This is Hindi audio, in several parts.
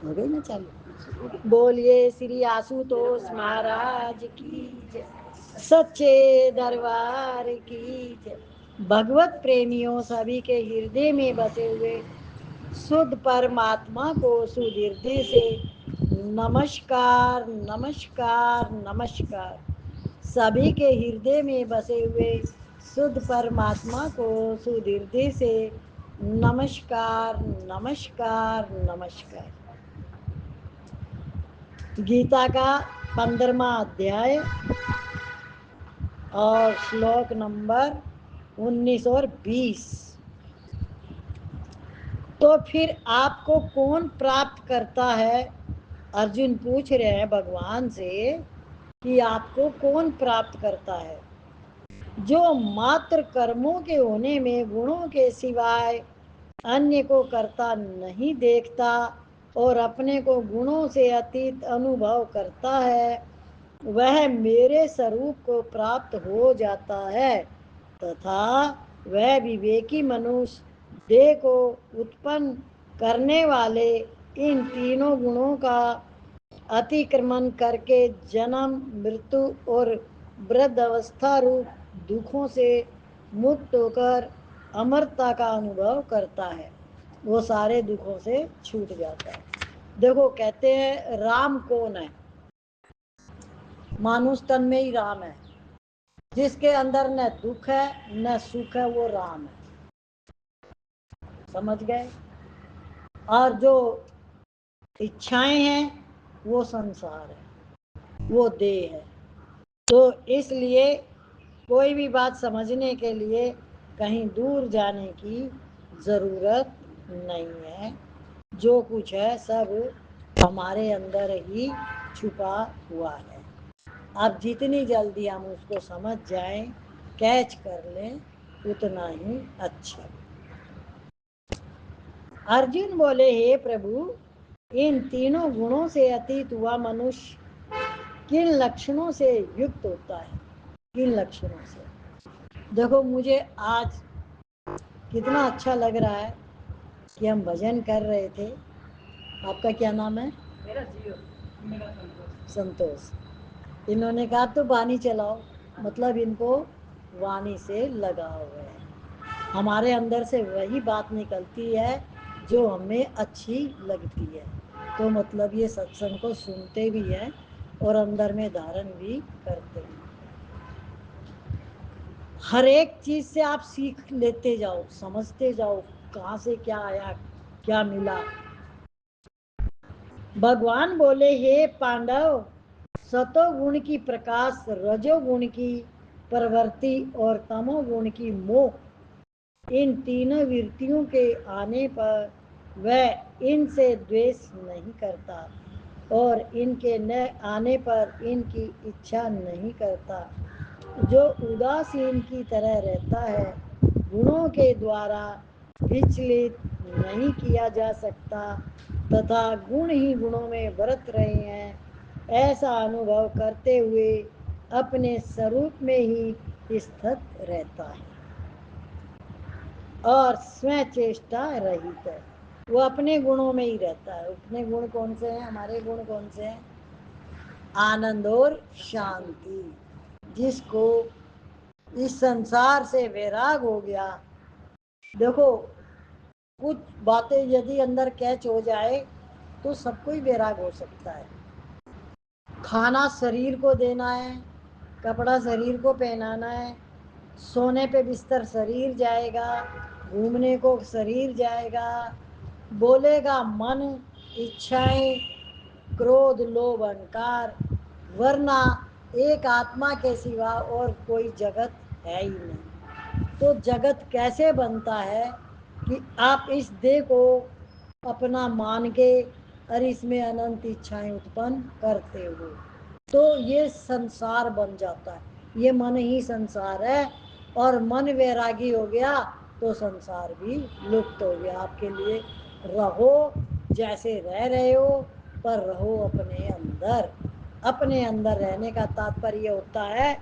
हो गई ना चालू। बोलिए श्री आशुतोष महाराज की जय, सच्चे दरबार की जय। भगवत प्रेमियों सभी के हृदय में बसे हुए शुद्ध परमात्मा को शुद्ध हृदय से नमस्कार नमस्कार नमस्कार। सभी के हृदय में बसे हुए शुद्ध परमात्मा को शुद्ध हृदय से नमस्कार नमस्कार नमस्कार। गीता का 15वां अध्याय और श्लोक नंबर 19 और 20। तो फिर आपको कौन प्राप्त करता है? अर्जुन पूछ रहे हैं भगवान से कि आपको कौन प्राप्त करता है? जो मात्र कर्मों के होने में गुणों के सिवाय अन्य को करता नहीं देखता और अपने को गुणों से अतीत अनुभव करता है, वह मेरे स्वरूप को प्राप्त हो जाता है। तथा वह विवेकी मनुष्य देह को उत्पन्न करने वाले इन तीनों गुणों का अतिक्रमण करके जन्म मृत्यु और वृद्ध अवस्था रूप दुखों से मुक्त होकर अमरता का अनुभव करता है। वो सारे दुखों से छूट जाता है। देखो कहते हैं राम कौन है? मानुष तन में ही राम है। जिसके अंदर न दुख है न सुख है वो राम है। समझ गए? और जो इच्छाएं हैं वो संसार है, वो देह है। तो इसलिए कोई भी बात समझने के लिए कहीं दूर जाने की जरूरत नहीं है। जो कुछ है सब हमारे अंदर ही छुपा हुआ है। अब जितनी जल्दी हम उसको समझ जाएं, कैच कर लें, उतना ही अच्छा। अर्जुन बोले हे प्रभु, इन तीनों गुणों से अतीत हुआ मनुष्य किन लक्षणों से युक्त होता है? किन लक्षणों से? देखो मुझे आज कितना अच्छा लग रहा है कि हम भजन कर रहे थे। आपका क्या नाम है? मेरा जियो, मेरा संतोष। इन्होंने कहा तो वाणी चलाओ, मतलब इनको वाणी से लगाव है। हमारे अंदर से वही बात निकलती है जो हमें अच्छी लगती है। तो मतलब ये सत्संग को सुनते भी हैं और अंदर में धारण भी करते हैं। हर एक चीज से आप सीख लेते जाओ, समझते जाओ, कहाँ से क्या आया, क्या मिला। भगवान बोले हे पांडव, सतोगुण की प्रकाश, रजोगुण की प्रवृत्ति और तमोगुण की मोह, इन तीनों वृत्तियों के आने पर वह इनसे द्वेष नहीं करता और इनके न आने पर इनकी इच्छा नहीं करता। जो उदासीन की तरह रहता है, गुणों के द्वारा विचलित नहीं किया जा सकता तथा गुण ही गुणों में बरत रहे हैं, ऐसा अनुभव करते हुए अपने स्वरूप में ही स्थित रहता है और स्वयं चेष्टा रहित है। वो अपने गुणों में ही रहता है। अपने गुण कौन से हैं? हमारे गुण कौन से हैं? आनंद और शांति। जिसको इस संसार से वैराग हो गया, देखो कुछ बातें यदि अंदर कैच हो जाए तो सबको ही वैराग हो सकता है। खाना शरीर को देना है, कपड़ा शरीर को पहनाना है, सोने पे बिस्तर शरीर जाएगा, घूमने को शरीर जाएगा, बोलेगा मन, इच्छाएं, क्रोध लोभ अहंकार, वरना एक आत्मा के सिवा और कोई जगत है ही नहीं। तो जगत कैसे बनता है कि आप इस देह को अपना मान के और इसमें अनंत इच्छाएं उत्पन्न करते हो, तो ये संसार बन जाता है। ये मन ही संसार है और मन वैरागी हो गया तो संसार भी लुप्त हो गया आपके लिए। रहो जैसे रह रहे हो, पर रहो अपने अंदर। अपने अंदर रहने का तात्पर्य होता है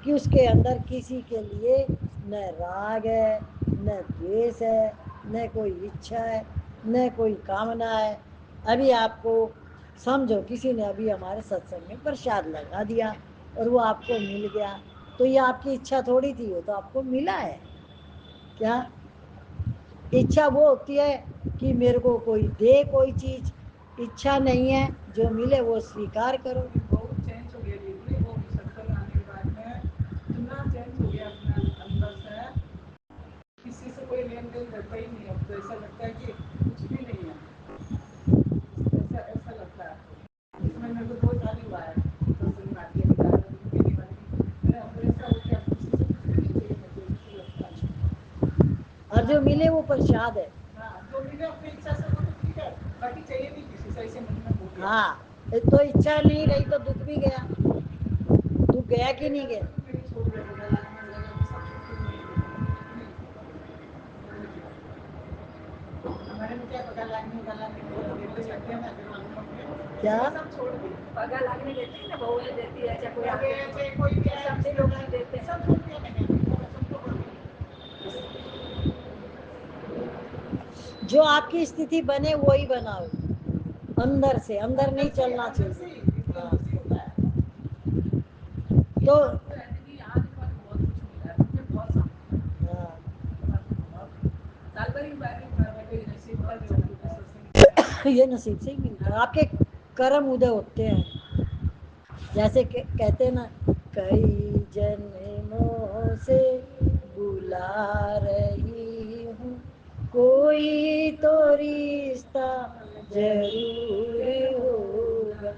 कि उसके अंदर किसी के लिए न राग है, न द्वेष है, न कोई इच्छा है, न कोई कामना है। अभी आपको समझो किसी ने अभी हमारे सत्संग में प्रसाद लगा दिया और वो आपको मिल गया, तो ये आपकी इच्छा थोड़ी थी, वो तो आपको मिला है। क्या इच्छा वो होती है कि मेरे को कोई दे कोई चीज, इच्छा नहीं है, जो मिले वो स्वीकार करो। बहुत चेंज हो गया दीदी, वो सत्संग आने के बाद में इतना चेंज हो गया अपना अंदर से, किसी से कोई लेन देन रहता ही नहीं। अब तो ऐसा लगता है कि कुछ भी नहीं है, ऐसा ऐसा लगता है। इसमें मेरे को 2 साल ही हुआ है सत्संग में आके, मेरे अंदर ऐसा हो गया किसी से कुछ भी नहीं चाहिए मुझे, ऐसा लगता है। और जो मिले वो प्रसाद है। हाँ, जो मिले अपनी इच्छा से वो तो ठीक है, बाकी चाहिए नहीं किसी से, ऐसे मन में हो गया। हाँ, तो इच्छा नहीं रही तो दुख भी गया। दुख गया कि नहीं गया? छोड़ दिया, बगल में लगा वो सब छोड़ के नहीं, हमारे में क्या पता लगने क्या सब छोड़ दी, पगा लगने देते हैं ना, बहू देती है, चाहे कोई आगे चाहे कोई भी सब लोग भी देते हैं, सब छोड़ दिया मैंने, सबको छोड़ दिया। जो आपकी स्थिति बने वही बनाओ, अंदर से, अंदर नहीं चलना चाहिए। हाँ। तो ये नसीब से ही मिलता है, आपके कर्म उदय होते हैं। जैसे कहते हैं ना, कई जन्मों से बुला रही हूँ, कोई तो रिश्ता जरूर होगा,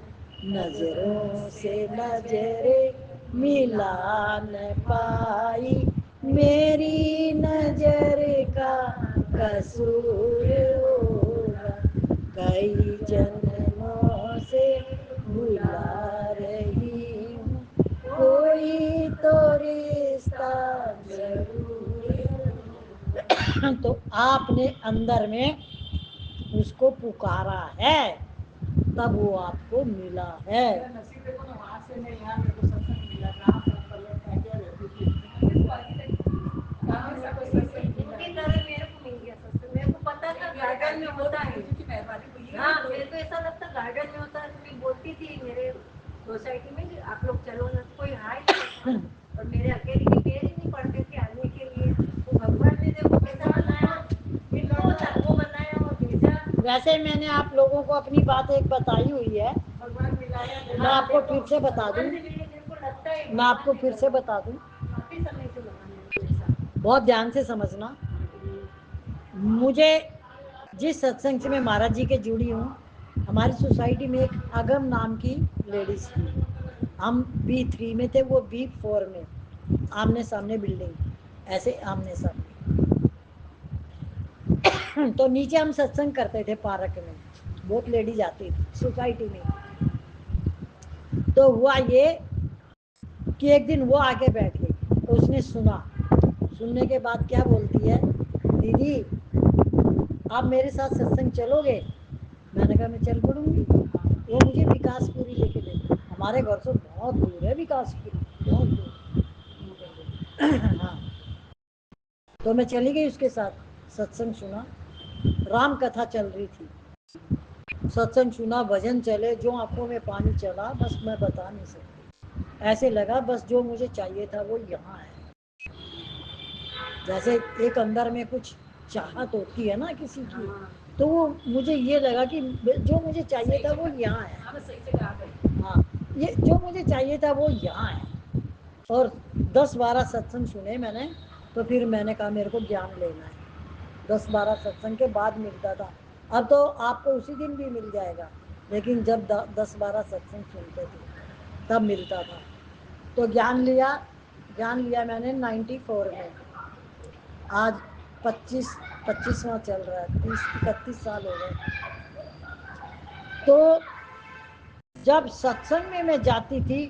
नजरों से नजरे मिला न पाई, मेरी नजर का कसूर होगा, कई जन्मों से बुला रही हूँ, कोई तो रिश्ता जरूर होगा। तो आपने अंदर में उसको पुकारा है, तब वो आपको मिला है। नसीब देखो ना, वहां से मैं यहाँ मेरे को सत्संग मिला, कहाँ पर पहले मैं क्या रहती थी, कहाँ से सत्संग मिला, उनकी तरह मेरे को मिल गया सत्संग। मेरे को पता था गार्डन में होता है, हाँ, मेरे को ऐसा लगता गार्डन में होता है, तो मैं बोलती थी मेरे सोसाइटी में कि आप लोग चलो ना, कोई हाय नहीं, और मेरे अकेले के पैर ही नहीं पड़ते थे आने के लिए। वो भगवान ने देखो कैसा बनाया, इनको वो बनाया और भेजा। वैसे मैंने आप लोगों को अपनी बात एक बताई हुई है, भगवान मिलाया, मैं आपको फिर से बता दूं, मैं आपको फिर से बता दूं, काफी समय से लगा, बहुत ध्यान से समझना। मुझे जिस सत्संग से मैं महाराज जी के जुड़ी हूँ, हमारी सोसाइटी में एक अगम नाम की लेडीज थी, हम B3 में थे, वो B4 में, आमने सामने बिल्डिंग, ऐसे आमने सामने। तो नीचे हम सत्संग करते थे पार्क में, बहुत लेडीज आती थी सोसाइटी में। तो हुआ ये कि एक दिन वो आके बैठ गई, तो उसने सुना, सुनने के बाद क्या बोलती है, दीदी आप मेरे साथ सत्संग चलोगे? मैंने कहा मैं चल पड़ूंगी। वो मुझे विकासपुरी लेके गई, हमारे घर से बहुत दूर है विकासपुरी, बहुत दूर। हाँ, तो मैं चली गई उसके साथ, सत्संग सुना, राम कथा चल रही थी, सत्संग सुना, भजन चले, जो आंखों में पानी चला बस मैं बता नहीं सकती। ऐसे लगा बस जो मुझे चाहिए था वो यहाँ है। जैसे एक अंदर में कुछ चाहत होती है ना किसी की, तो वो मुझे ये लगा कि जो मुझे चाहिए था वो यहाँ है। हाँ, ये जो मुझे चाहिए था वो यहाँ है। और 10-12 सत्संग सुने मैंने, तो फिर मैंने कहा मेरे को ज्ञान लेना है। 10-12 सत्संग के बाद मिलता था, अब तो आपको उसी दिन भी मिल जाएगा, लेकिन जब 10-12 सत्संग सुनते थे तब मिलता था। तो ज्ञान लिया, ज्ञान लिया मैंने 94 में, आज 25वां चल रहा है, 30-31 साल हो गए। तो जब सत्संग में मैं जाती थी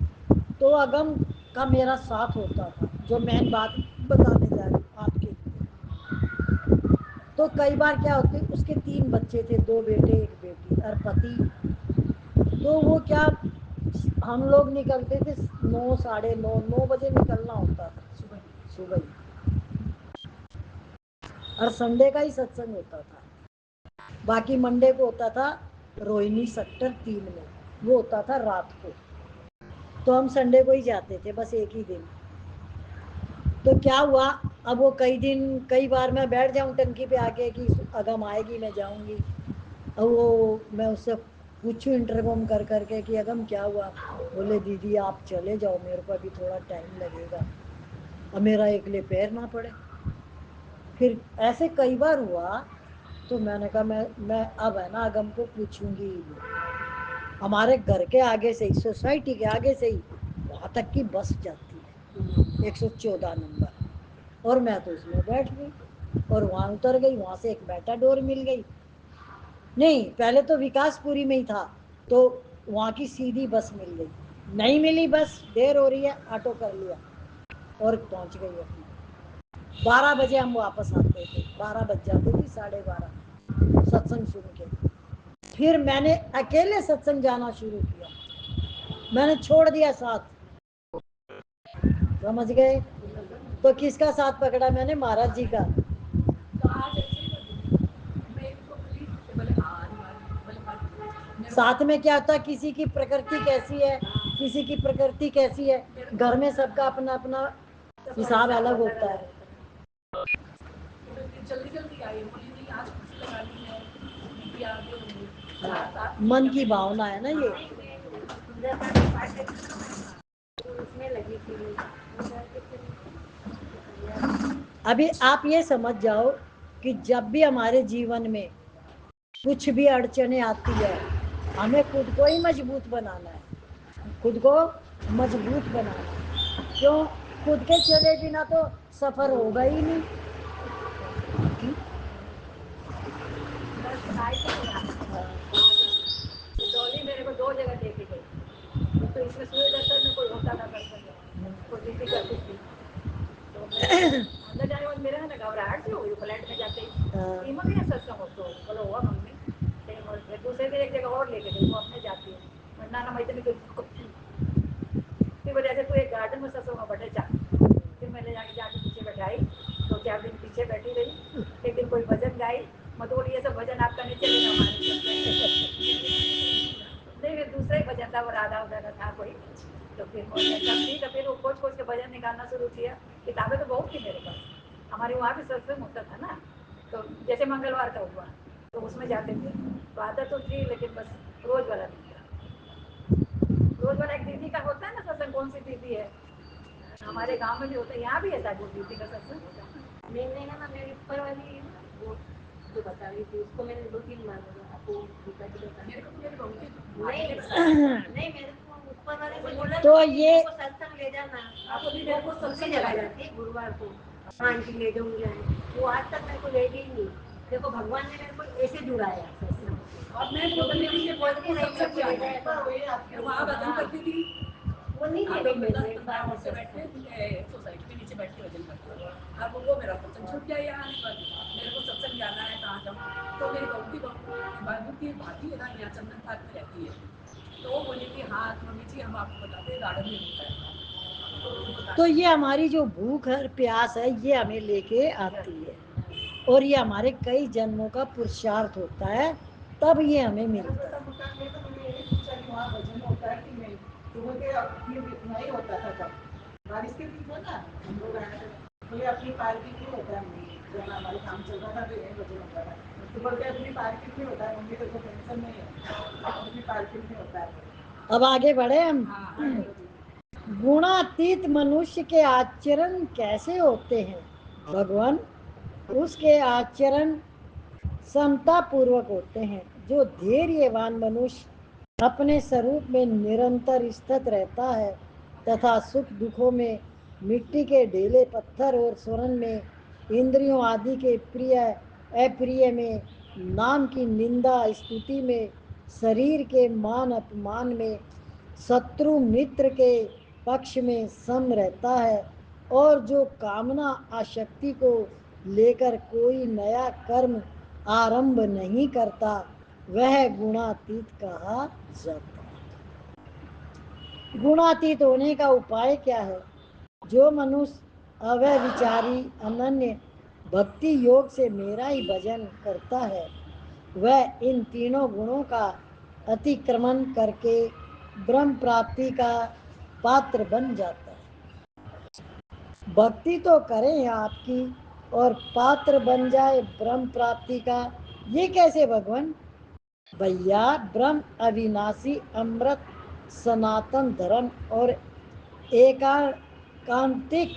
तो अगम का मेरा साथ होता था, जो मेन बात बताने जा रही हूँ आपके लिए। तो कई बार क्या होती, उसके 3 बच्चे थे, 2 बेटे 1 बेटी और पति। तो वो क्या, हम लोग निकलते थे 9, 9:30, 9 बजे निकलना होता था सुबह सुबह ही, और संडे का ही सत्संग होता था, बाकी मंडे को होता था रोहिणी सेक्टर 3 में। वो होता था रात को, तो हम संडे को ही जाते थे, बस एक ही दिन। तो क्या हुआ, अब वो कई बार मैं बैठ जाऊं टंकी पे आके कि अगम आएगी मैं जाऊंगी। अब वो मैं उससे पूछूं इंटरकॉम कर करके कि अगम क्या हुआ, बोले दीदी आप चले जाओ, मेरे को अभी थोड़ा टाइम लगेगा, अब मेरा एकले पैर ना पड़े। फिर ऐसे कई बार हुआ, तो मैंने कहा मैं अब है ना अगम को पूछूंगी ही नहीं। हमारे घर के आगे से ही, सोसाइटी के आगे से ही वहां तक की बस जाती है, 114 नंबर। और मैं तो उसमें बैठ गई और वहां उतर गई, वहां से एक मेटाडोर मिल गई। नहीं, पहले तो विकासपुरी में ही था, तो वहां की सीधी बस मिल गई। नहीं मिली बस, देर हो रही है, ऑटो कर लिया और पहुंच गई अपनी। 12 बजे हम वापस आते थे, 12 बज जाते थे, 12:30 सत्संग सुन के। फिर मैंने अकेले सत्संग जाना शुरू किया, मैंने छोड़ दिया साथ। समझ गए? तो किसका साथ पकड़ा मैंने? महाराज जी का। साथ में क्या होता, किसी की प्रकृति कैसी है, किसी की प्रकृति कैसी है, घर में सबका अपना अपना हिसाब अलग होता है। जल्दी जल्दी आई, बोली नहीं आज कुर्सी लगानी है, दीदी आ गए होंगे। मन की भावना है ना ये। अभी आप ये समझ जाओ कि जब भी हमारे जीवन में कुछ भी अड़चने आती है, हमें खुद को ही मजबूत बनाना है, खुद को मजबूत बनाना है। क्यों? खुद के चले बिना तो सफर होगा ही नहीं। डॉली मेरे को 2 जगह लेके गई, तो इसमें सूर्य दर्शन में कोई होता था दर्शन, कोई ड्यूटी करती थी, तो अंदर जाने बाद मेरा है ना घबराहट सी हो गई फ्लैट में जाते ही। इमा क्या सत्संग हो तो बोलो हुआ मम्मी, फिर दूसरे दिन एक जगह और लेके गई, वो अपने जाती है, वरना ना मैं इतनी फिर वजह से तू एक गार्डन में सत्संग में बैठे जा। फिर मैंने जाके पीछे बैठाई, 2-4 दिन पीछे बैठी रही। एक दिन कोई भजन गाई, मैं तो बोली ये सब भजन आपका नहीं चलेगा हमारे। नहीं, फिर दूसरा ही भजन था, वो राधा उधर था कोई, तो फिर ठीक है, फिर वो खोज खोज के भजन निकालना शुरू किया। किताबें तो बहुत थी मेरे पास, हमारे वहाँ भी सत्संग होता था ना, तो जैसे मंगलवार का हुआ तो उसमें जाते थे, तो आदत तो थी, लेकिन बस रोज वाला नहीं था। रोज वाला एक दीदी का होता है ना सत्संग, कौन सी दीदी है, हमारे गांव में भी होता है, यहाँ भी है शायद वो दीदी का सत्संग। मैंने ना मेरी ऊपर वाली वो जो बता रही थी उसको मैंने 2-3 बार बोला, आपको नहीं मेरे को ऊपर वाले से बोला तो ये सत्संग ले जाना, आपको वो सत्संग चला जाती गुरुवार को, हाँ आंटी ले जाऊंगी, वो आज तक मेरे को ले गई नहीं। देखो भगवान ने मेरे को ऐसे जुड़ाया सत्संग, और मैं बोलती थी कि बोलती नहीं सब ले जाए, वहाँ भजन करती थी, वो नहीं ले गई मेरे से बैठे सोसाइटी के नीचे बैठ के भजन करता। अब वो मेरा सत्संग छूट गया यहाँ आने पर, मेरे को सत्संग जाना है, कहाँ जाऊँ, तो मेरी बहू की भाभी है ना यहाँ चंदन पार्क में रहती है, तो वो बोली कि हाँ मम्मी जी हम आपको बताते हैं गार्डन में होता है। तो ये हमारी जो भूख है प्यास है, ये हमें लेके आती है, और ये हमारे कई जन्मों का पुरुषार्थ होता है, तब ये हमें मिलता है। वहाँ भजन होता है कि नहीं, तो बोलते नहीं होता था तब, बारिश के दिन था ना, हम लोग आए थे, बोले अपनी पार्किंग नहीं होता है, जब हमारे काम चल रहा था तो यही भजन होता था, तो बोलते अपनी पार्किंग नहीं होता है मम्मी, तो टेंशन नहीं है, अपनी पार्किंग नहीं होता है। अब आगे बढ़े हम। गुणातीत मनुष्य के आचरण कैसे होते हैं भगवान? उसके आचरण समता पूर्वक होते हैं। जो धैर्यवान मनुष्य अपने स्वरूप में निरंतर स्थित रहता है तथा सुख दुखों में, मिट्टी के ढेले पत्थर और स्वर्ण में, इंद्रियों आदि के प्रिय अप्रिय में, नाम की निंदा स्तुति में, शरीर के मान अपमान में, शत्रु मित्र के पक्ष में सम रहता है, और जो कामना आसक्ति को लेकर कोई नया कर्म आरंभ नहीं करता, वह गुणातीत कहा जाता है। गुणातीत होने का उपाय क्या है? जो मनुष्य अव्यभिचारी अनन्य भक्ति योग से मेरा ही भजन करता है, वह इन तीनों गुणों का अतिक्रमण करके ब्रह्म प्राप्ति का पात्र बन जाता है। भक्ति तो करें आपकी और पात्र बन जाए ब्रह्म प्राप्ति का, ये कैसे भगवान? भैया ब्रह्म अविनाशी अमृत सनातन धर्म और एकांतिक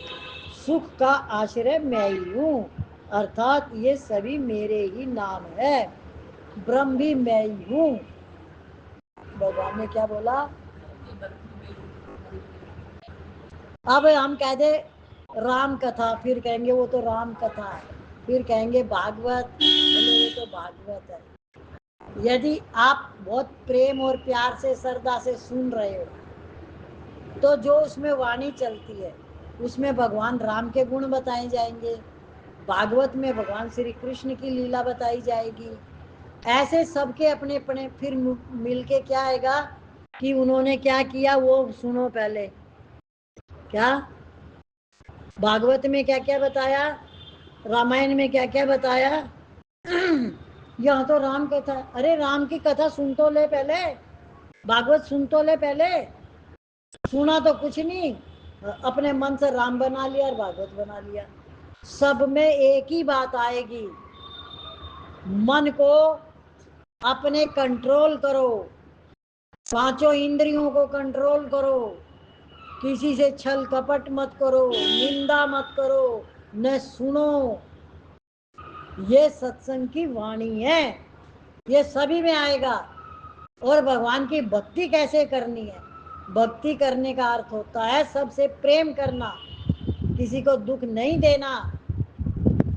सुख का आश्रय मैं ही हूँ, अर्थात ये सभी मेरे ही नाम है, ब्रह्म भी मैं ही हूँ। भगवान ने क्या बोला? अब हम कह दे राम कथा, फिर कहेंगे वो तो राम कथा है, फिर कहेंगे भागवत, बोले वो तो भागवत है। यदि आप बहुत प्रेम और प्यार से श्रद्धा से सुन रहे हो तो जो उसमें वाणी चलती है उसमें भगवान राम के गुण बताए जाएंगे, भागवत में भगवान श्री कृष्ण की लीला बताई जाएगी। ऐसे सबके अपने अपने फिर मिलके क्या आएगा कि उन्होंने क्या किया वो सुनो पहले। क्या भागवत में क्या क्या बताया, रामायण में क्या क्या बताया? यहाँ तो राम कथा, अरे राम की कथा सुन तो ले पहले, भागवत सुन तो ले पहले। सुना तो कुछ नहीं, अपने मन से राम बना लिया और भागवत बना लिया। सब में एक ही बात आएगी, मन को अपने कंट्रोल करो, पांचों इंद्रियों को कंट्रोल करो, किसी से छल कपट मत करो, निंदा मत करो, न सुनो। ये सत्संग की वाणी है, ये सभी में आएगा। और भगवान की भक्ति कैसे करनी है? भक्ति करने का अर्थ होता है सबसे प्रेम करना, किसी को दुख नहीं देना।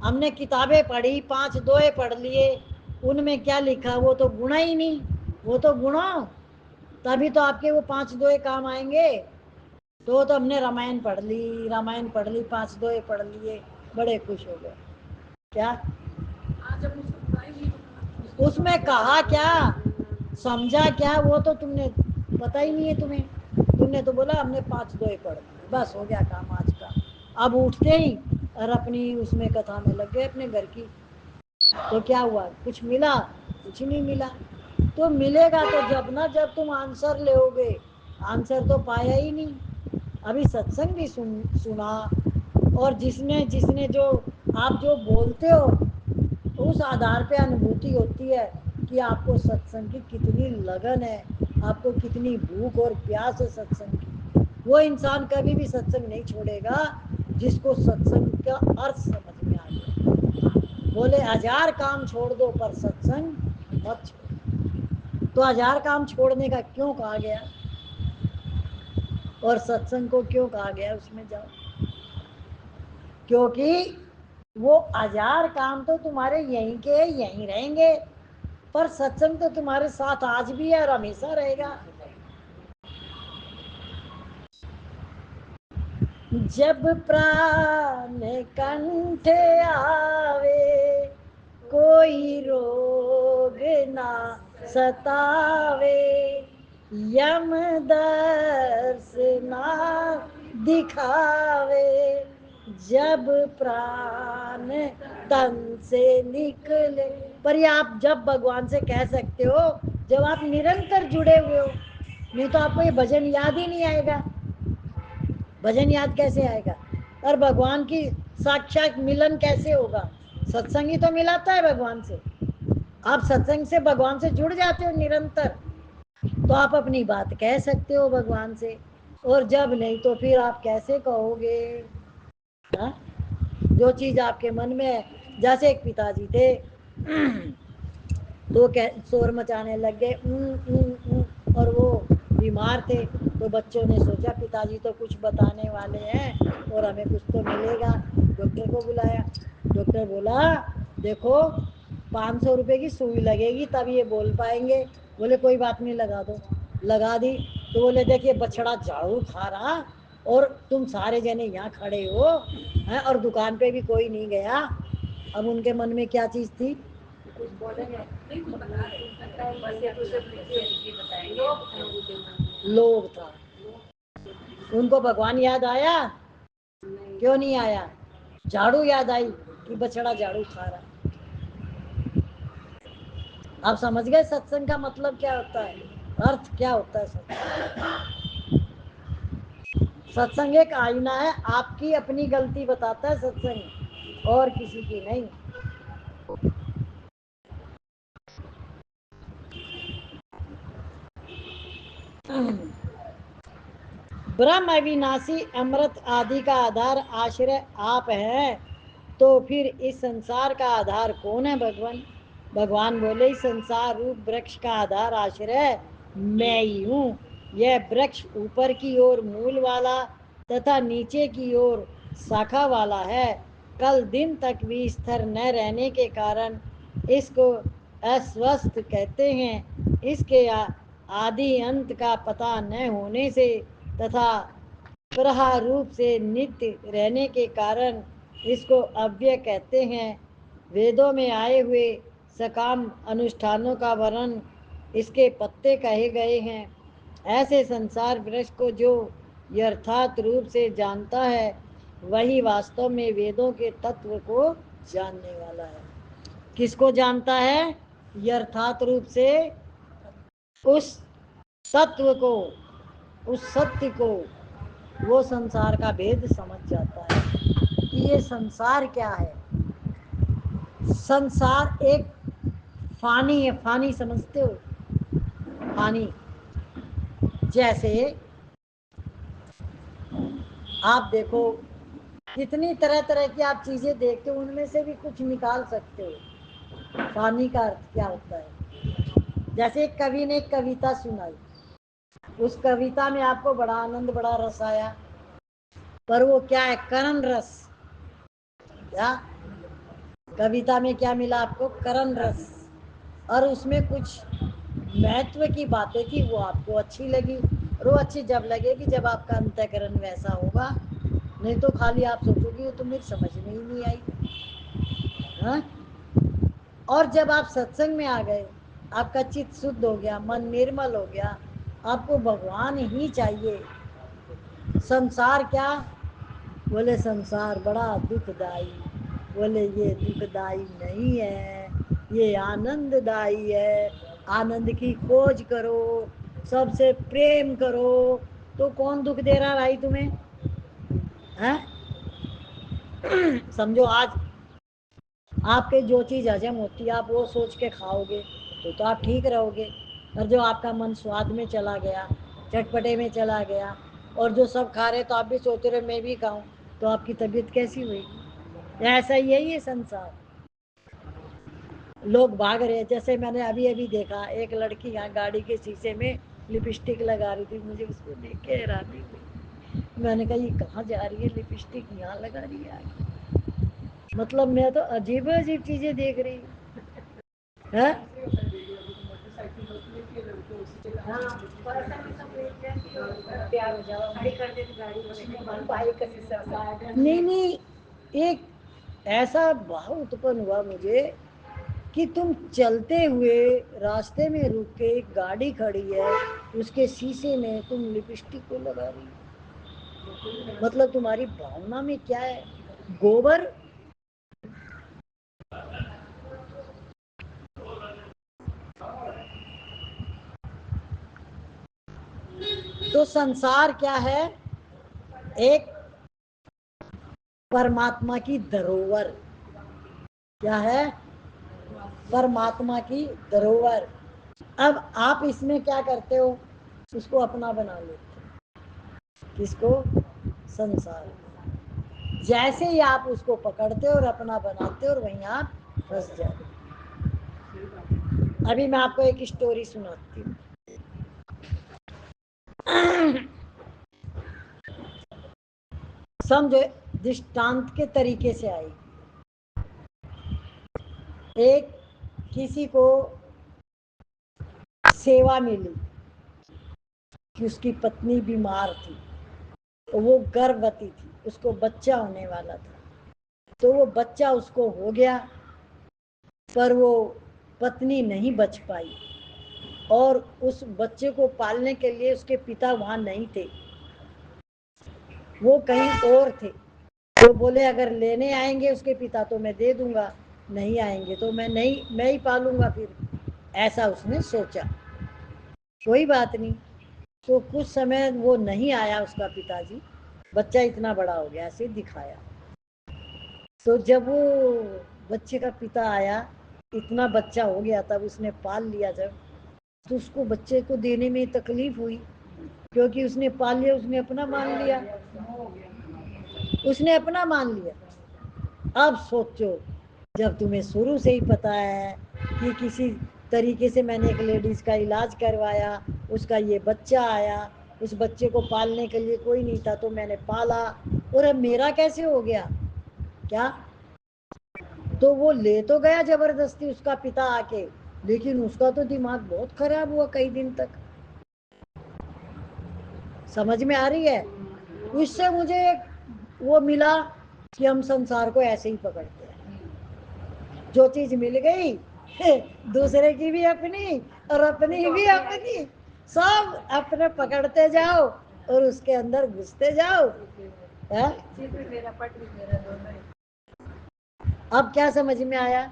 हमने किताबें पढ़ी, 5 दोहे पढ़ लिए, उनमें क्या लिखा? वो तो गुण ही नहीं, वो तो गुणा, तभी तो आपके वो 5 दोहे काम आएंगे। तो हमने रामायण पढ़ ली, रामायण पढ़ ली, 5 दोहे पढ़ लिए, बड़े खुश हो गए। क्या उसमें कहा क्या, समझा क्या, वो तो तुमने पता ही नहीं है तुम्हें। तुमने तो बोला हमने 5 दोहे पढ़ लिए, बस हो गया काम आज का। अब उठते ही और अपनी उसमें कथा में लग गए अपने घर की। तो क्या हुआ? कुछ मिला? कुछ नहीं मिला। तो मिलेगा तो जब ना जब तुम आंसर लोगे, आंसर तो पाया ही नहीं। अभी सत्संग भी सुना, और जिसने जिसने जो आप जो बोलते हो उस आधार पे अनुभूति होती है कि आपको सत्संग की कितनी लगन है, आपको कितनी भूख और प्यास है सत्संग की। वो इंसान कभी भी सत्संग नहीं छोड़ेगा जिसको सत्संग का अर्थ समझ में आ गया। बोले 1000 काम छोड़ दो पर सत्संग मत छोड़ो। तो 1000 काम छोड़ने का क्यों कहा गया और सत्संग को क्यों कहा गया? उसमें जाओ। क्योंकि वो 1000 काम तो तुम्हारे यहीं के यहीं रहेंगे, पर सत्संग तो तुम्हारे साथ आज भी है और हमेशा रहेगा। जब प्राण कंठ आवे, कोई रोग ना सतावे, यम दर्श ना दिखावे, जब प्राण तन से निकले। पर ये आप जब भगवान से कह सकते हो जब आप निरंतर जुड़े हुए हो, नहीं तो आपको ये भजन याद ही नहीं आएगा। भजन याद कैसे आएगा? और भगवान की साक्षात मिलन कैसे होगा? सत्संग ही तो मिलाता है भगवान से। आप सत्संग से भगवान से जुड़ जाते हो निरंतर, तो आप अपनी बात कह सकते हो भगवान से। और जब नहीं तो फिर आप कैसे कहोगे? हा? जो चीज आपके मन में है, जैसे एक पिताजी थे तो शोर मचाने लग गए, और वो बीमार थे। तो बच्चों ने सोचा पिताजी तो कुछ बताने वाले हैं और हमें कुछ तो मिलेगा। डॉक्टर को बुलाया। डॉक्टर बोला देखो 500 रुपए की सुई लगेगी तब ये बोल पाएंगे। बोले कोई बात नहीं, लगा दो। लगा दी। तो बोले देखिए बछड़ा झाड़ू खा रहा और तुम सारे जने यहाँ खड़े हो हैं और दुकान पे भी कोई नहीं गया। अब उनके मन में क्या चीज थी? कुछ बोलेंगे नहीं, कुछ बता रहे लोभ था। उनको भगवान याद आया? क्यों नहीं आया? झाड़ू याद आई कि बछड़ा झाड़ू खा रहा। आप समझ गए सत्संग का मतलब क्या होता है, अर्थ क्या होता है सत्संग? सत्संग एक आईना है, आपकी अपनी गलती बताता है सत्संग, और किसी की नहीं। ब्रह्म अविनाशी अमृत आदि का आधार आश्रय आप हैं, तो फिर इस संसार का आधार कौन है भगवान? भगवान बोले इस संसार रूप वृक्ष का आधार आश्रय मैं ही हूँ। यह वृक्ष ऊपर की ओर मूल वाला तथा नीचे की ओर शाखा वाला है। कल दिन तक भी स्थिर न रहने के कारण इसको अस्वस्थ कहते हैं। इसके आदि अंत का पता न होने से तथा प्रहार रूप से नित्य रहने के कारण इसको अव्यय कहते हैं। वेदों में आए हुए सकाम अनुष्ठानों का वर्णन इसके पत्ते कहे गए हैं। ऐसे संसार वृक्ष को जो यथार्थ रूप से जानता है वही वास्तव में वेदों के तत्व को जानने वाला है। किसको जानता है? यथार्थ रूप से उस तत्व को, उस सत्य को, वो संसार का भेद समझ जाता है कि ये संसार क्या है। संसार एक फानी है। फानी समझते हो? फानी जैसे आप देखो कितनी तरह तरह की आप चीजें देखते हो, उनमें से भी कुछ निकाल सकते हो। फानी का अर्थ क्या होता है? जैसे एक कवि ने एक कविता सुनाई, उस कविता में आपको बड़ा आनंद बड़ा रस आया, पर वो क्या है? करण रस। क्या कविता में क्या मिला आपको? करण रस। और उसमें कुछ महत्व की बातें थी, वो आपको अच्छी लगी। और वो अच्छी जब लगेगी जब आपका अंतःकरण वैसा होगा, नहीं तो खाली आप सोचोगे ये तो मेरी समझ में ही नहीं आई। हाँ? और जब आप सत्संग में आ गए, आपका चित्त शुद्ध हो गया, मन निर्मल हो गया, आपको भगवान ही चाहिए। संसार क्या? बोले संसार बड़ा दुखदाई। बोले ये दुखदाई नहीं है, ये आनंददाई है। आनंद की खोज करो, सबसे प्रेम करो। तो कौन दुख दे रहा भाई तुम्हें? है? समझो आज आपके जो चीज हजम होती है आप वो सोच के खाओगे तो आप ठीक रहोगे। और जो आपका मन स्वाद में चला गया, चटपटे में चला गया, और जो सब खा रहे तो आप भी सोच रहे मैं भी खाऊं, तो आपकी तबीयत कैसी हुई? ऐसा ही है ये संसार। लोग भाग रहे हैं। जैसे मैंने अभी अभी देखा, एक लड़की यहाँ गाड़ी के शीशे में लिपस्टिक लगा रही थी, मुझे उसको देख के हैरानी हुई। मैंने कहा ये कहाँ जा रही है, लिपस्टिक यहाँ लगा रही है? मतलब मैं तो अजीब अजीब चीजें देख रही हूँ। हाँ? प्यार हो जाओ, खड़ी कर दे गाड़ी, बाइक का शीशा। नहीं नहीं, एक ऐसा भाव उत्पन्न हुआ मुझे कि तुम चलते हुए रास्ते में रुक के, एक गाड़ी खड़ी है उसके शीशे में तुम लिपस्टिक को लगा रही हो। मतलब तुम्हारी भावना में क्या है? गोबर। तो संसार क्या है? एक परमात्मा की धरोहर। क्या है? परमात्मा की धरोहर। अब आप इसमें क्या करते हो? उसको अपना बना लेते हो। किसको? संसार। जैसे ही आप उसको पकड़ते हो और अपना बनाते हो और वहीं आप फंस जाते हो। अभी मैं आपको एक स्टोरी सुनाती हूँ। समझो दृष्टांत के तरीके से आई। एक किसी को सेवा मिली कि उसकी पत्नी बीमार थी, तो वो गर्भवती थी, उसको बच्चा होने वाला था। तो वो बच्चा उसको हो गया, पर वो पत्नी नहीं बच पाई, और उस बच्चे को पालने के लिए उसके पिता वहां नहीं थे, वो कहीं और थे। तो बोले अगर लेने आएंगे उसके पिता तो मैं दे दूंगा, नहीं आएंगे तो मैं ही पालूंगा फिर। ऐसा उसने सोचा। कोई बात नहीं। तो कुछ समय वो नहीं आया उसका पिताजी, बच्चा इतना बड़ा हो गया, ऐसे दिखाया। तो जब वो बच्चे का पिता आया, इतना बच्चा हो गया, तब उसने पाल लिया जब, तो उसको बच्चे को देने में तकलीफ हुई, क्योंकि उसने पाल लिया, उसने अपना मान लिया, उसने अपना मान लिया। अब सोचो, जब तुम्हें शुरू से ही पता है कि किसी तरीके से मैंने एक लेडीज का इलाज करवाया, उसका ये बच्चा आया, उस बच्चे को पालने के लिए कोई नहीं था, तो मैंने पाला, और अब मेरा कैसे हो गया क्या? तो वो ले तो गया जबरदस्ती उसका पिता आके, लेकिन उसका तो दिमाग बहुत खराब हुआ कई दिन तक। समझ में आ रही है? इससे मुझे एक वो मिला कि हम संसार को ऐसे ही पकड़ते हैं, जो चीज मिल गई दूसरे की भी अपनी और अपनी भी अपनी, सब अपने पकड़ते जाओ और उसके अंदर घुसते जाओ। है? अब क्या समझ में आया?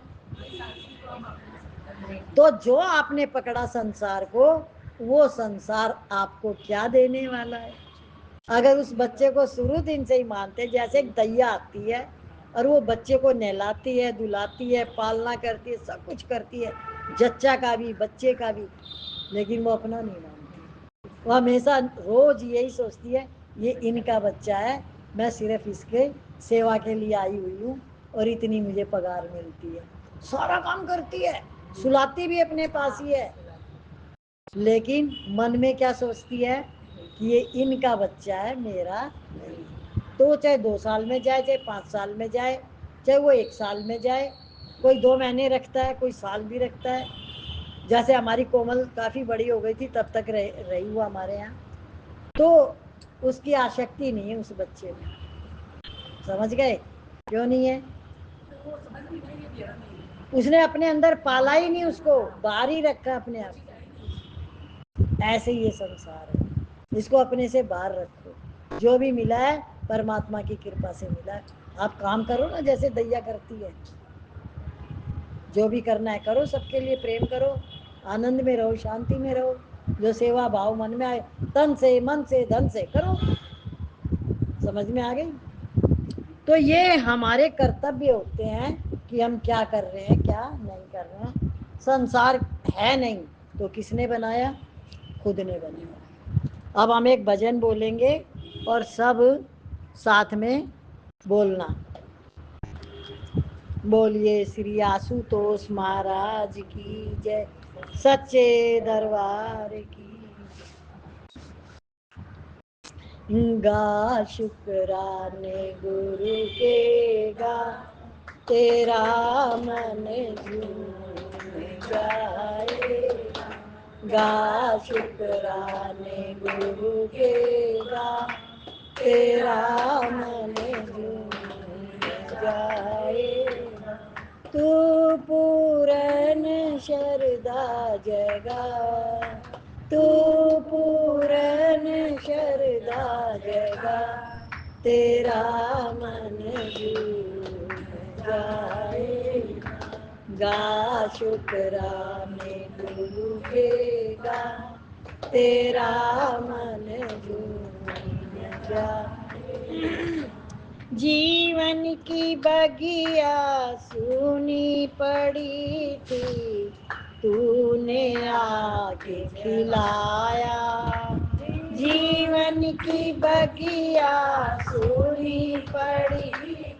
तो जो आपने पकड़ा संसार को, वो संसार आपको क्या देने वाला है? अगर उस बच्चे को शुरू दिन से ही मानते, जैसे एक दैया आती है और वो बच्चे को नहलाती है, दुलाती है, पालना करती है, सब कुछ करती है, जच्चा का भी बच्चे का भी, लेकिन वो अपना नहीं मानती। वो हमेशा रोज यही सोचती है, ये इनका बच्चा है, मैं सिर्फ इसके सेवा के लिए आई हुई हूँ और इतनी मुझे पगार मिलती है। सारा काम करती है, सुलाती भी अपने पास ही है, लेकिन मन में क्या सोचती है कि ये इनका बच्चा है, मेरा नहीं। तो चाहे 2 साल में जाए, चाहे 5 साल में जाए, चाहे वो 1 साल में जाए, कोई 2 महीने रखता है, कोई साल भी रखता है। जैसे हमारी कोमल काफी बड़ी हो गई थी, तब तक रही हुआ हमारे यहाँ, तो उसकी आसक्ति नहीं है उस बच्चे में। समझ गए? क्यों नहीं है? उसने अपने अंदर पाला ही नहीं, उसको बाहर ही रखा अपने आप। ऐसे ही ये संसार है, इसको अपने से बाहर रखो। जो भी मिला है परमात्मा की कृपा से मिला है। आप काम करो ना जैसे दैया करती है, जो भी करना है करो, सबके लिए प्रेम करो, आनंद में रहो, शांति में रहो, जो सेवा भाव मन में आए, तन से मन से धन से करो। समझ में आ गई? तो ये हमारे कर्तव्य होते हैं कि हम क्या कर रहे हैं, क्या नहीं कर रहे हैं। संसार है नहीं तो किसने बनाया? खुद ने बनाया। अब हम एक भजन बोलेंगे और सब साथ में बोलना। बोलिए श्री आशुतोष महाराज की जय, सच्चे दरबार की। गा शुक्राने गुरु के गा, तेरा मन झूम जाए। गा शुक्राने गुरु के गा, तेरा मन झूम जाएगा। तू पूरन शरदा जगा, तू पूरन शरदा जगा, तेरा मन झूम जाएगा। गा शुक्राने गुरु के गा, तेरा मन झूम जाए। जीवन की बगिया सुनी पड़ी थी, तूने आके खिलाया। जीवन की बगिया सुनी पड़ी थी,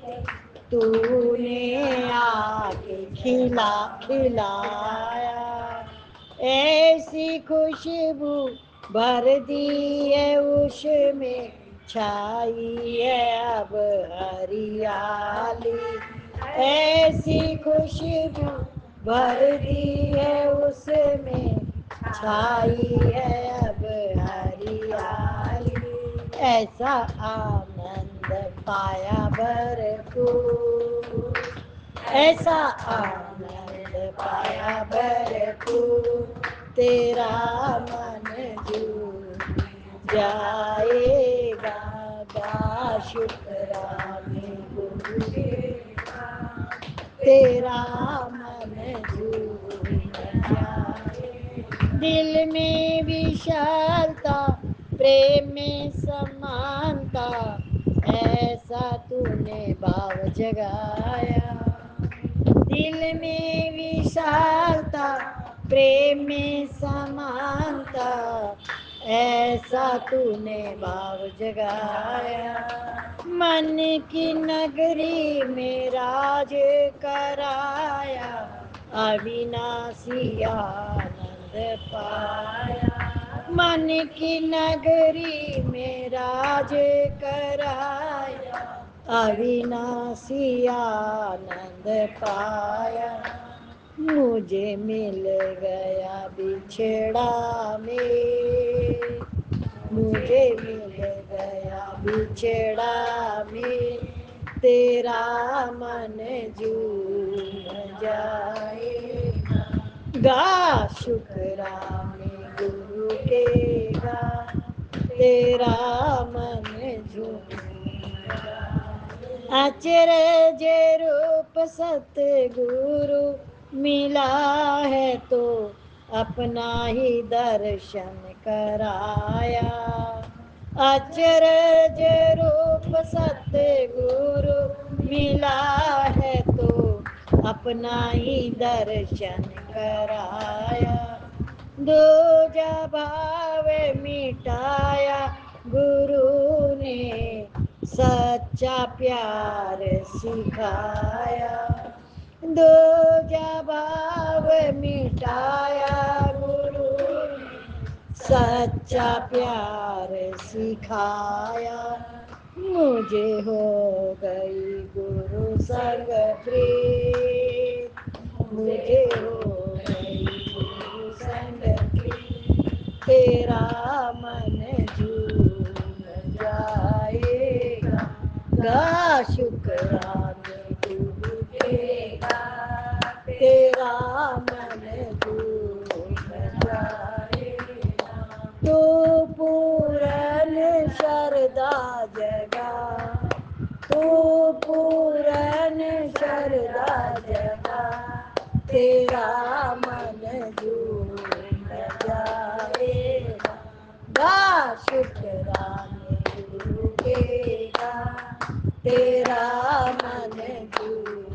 तूने आके खिलाया। ऐसी खुशबू भर दी है उसमें, छाई है अब हरियाली। ऐसी खुशबू भर दी है उसमें, छाई है अब हरियाली। ऐसा आनंद पाया भरपूर, ऐसा आनंद पाया भरपूर, तेरा मन झूम जाएगा। गा शुक्राने गुरु के, तेरा मन झूम जाएगा। दिल में विशालता, प्रेम में समानता, ऐसा तूने भाव जगाया। दिल में विशालता, प्रेम में समानता, ऐसा तूने भाव जगाया। मन की नगरी में राज कराया, अविनाशी आनंद पाया। मन की नगरी में राज कराया, अविनाशी आनंद पाया। मुझे मिल गया बिछड़ा में, मुझे मिल गया बिछड़ा में, तेरा मन झूम जाएगा। गा शुक्राने गुरु के गा, तेरा मन झूम जाएगा। अचरज रूप सतगुरु मिला है तो अपना ही दर्शन कराया। अचरज रूप सतगुरु मिला है तो अपना ही दर्शन कराया। दूजा भाव मिटाया गुरु ने, सच्चा प्यार सिखाया। दूजा भाव मिटाया गुरु ने, सच्चा प्यार सिखाया। मुझे हो गई गुरु संग प्रीत, मुझे हो गई गुरु संग प्रीत, तेरा मन झूम जाएगा। गा शुक्राने गुरु के गा, तेरा मन झूम जाएगा। तू पूरन शरदा जगा, तू पूरन शरदा जगा, तेरा मन झूम जाएगा। गा शुक्राने गुरु के गा, तेरा मन झूम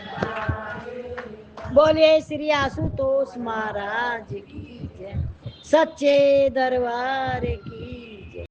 जाएगा। बोलिए श्री आशुतोष महाराज की जय, सच्चे दरबार की।